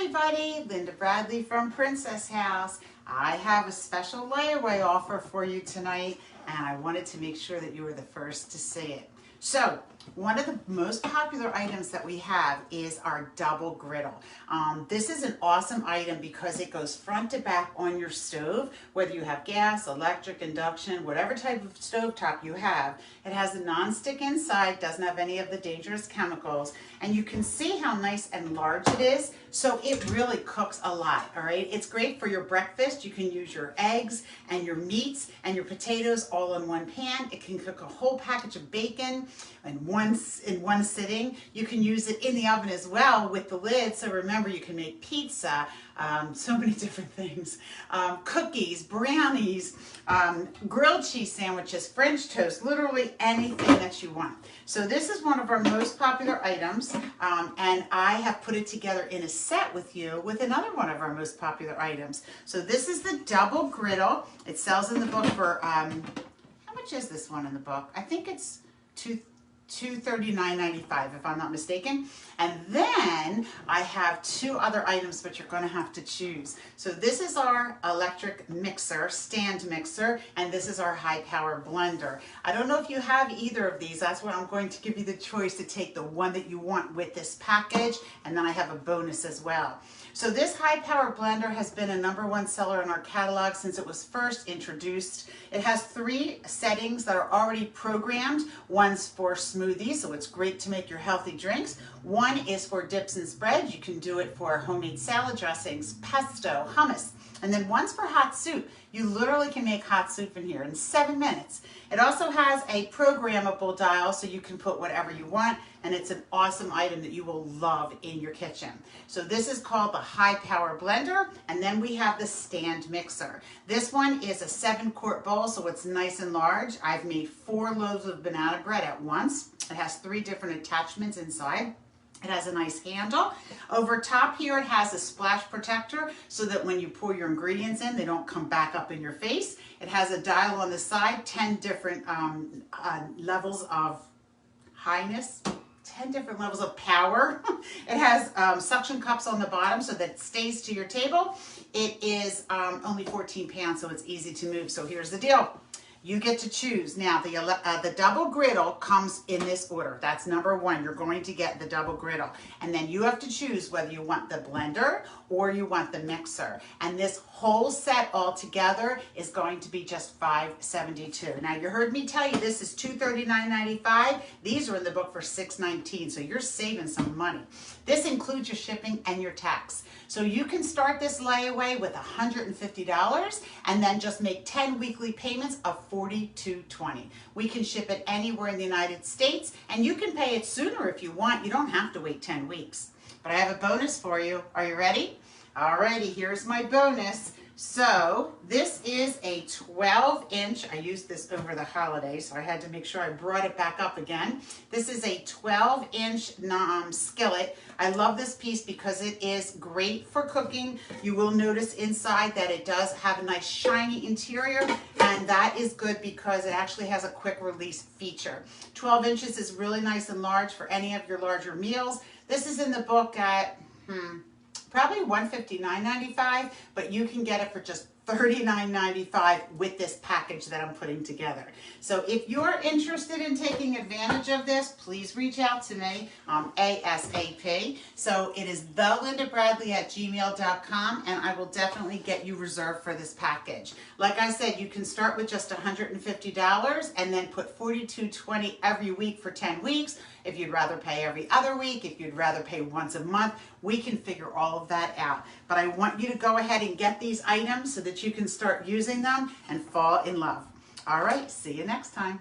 everybody, Linda Bradley from Princess House. I have a special layaway offer for you tonight, and I wanted to make sure that you were the first to see it. So, one of the most popular items that we have is our double griddle. This is an awesome item because it goes front to back on your stove, whether you have gas, electric, induction, whatever type of stovetop you have. It has a non-stick inside, doesn't have any of the dangerous chemicals, and you can see how nice and large it is, so it really cooks a lot, all right? It's great for your breakfast. You can use your eggs and your meats and your potatoes all in one pan. It can cook a whole package of bacon in one sitting. You can use it in the oven as well with the lid, so remember you can make pizza, so many different things, cookies, brownies, grilled cheese sandwiches, French toast, literally anything that you want. So this is one of our most popular items, and I have put it together in a set with you with another one of our most popular items. So this is the double griddle. It sells in the book for, how much is this one in the book? I think it's $239.95 if I'm not mistaken. And then I have two other items but you're going to have to choose. So this is our electric mixer, stand mixer, and this is our high power blender. I don't know if you have either of these. That's why I'm going to give you the choice to take the one that you want with this package, and then I have a bonus as well. So this high power blender has been a #1 seller in our catalog since it was first introduced. It has 3 settings that are already programmed. One's for smoothies, so it's great to make your healthy drinks. One is for dips and spreads. You can do it for homemade salad dressings, pesto, hummus. And then one's for hot soup. You literally can make hot soup in here in 7 minutes. It also has a programmable dial so you can put whatever you want, and it's an awesome item that you will love in your kitchen. So this is called the high power blender, and then we have the stand mixer. This one is a 7-quart bowl, so it's nice and large. I've made 4 loaves of banana bread at once. It has 3 different attachments inside. It has a nice handle. Over top here, it has a splash protector so that when you pour your ingredients in, they don't come back up in your face. It has a dial on the side, 10 different levels of highness, 10 different levels of power. It has suction cups on the bottom so that it stays to your table. It is only 14 pounds, so it's easy to move. So here's the deal. You get to choose. Now, the double griddle comes in this order. That's #1. You're going to get the double griddle. And then you have to choose whether you want the blender or you want the mixer. And this whole set all together is going to be just $572. Now, you heard me tell you this is $239.95. These are in the book for $619, so you're saving some money. This includes your shipping and your tax. So you can start this layaway with $150 and then just make 10 weekly payments of $42.20. We can ship it anywhere in the United States, and you can pay it sooner if you want. You don't have to wait 10 weeks. But I have a bonus for you. Are you ready? Alrighty, here's my bonus. So this is a 12-inch, I used this over the holidays, so I had to make sure I brought it back up again. This is a 12-inch skillet. I love this piece because it is great for cooking. You will notice inside that it does have a nice shiny interior, and that is good because it actually has a quick release feature. 12 inches is really nice and large for any of your larger meals. This is in the book at, probably $159.95, but you can get it for just $39.95 with this package that I'm putting together. So if you're interested in taking advantage of this, please reach out to me ASAP. So it is thelindabradley@gmail.com, and I will definitely get you reserved for this package. Like I said, you can start with just $150 and then put $42.20 every week for 10 weeks. If you'd rather pay every other week, if you'd rather pay once a month, we can figure all of that out. But I want you to go ahead and get these items so that you can start using them and fall in love. All right, see you next time.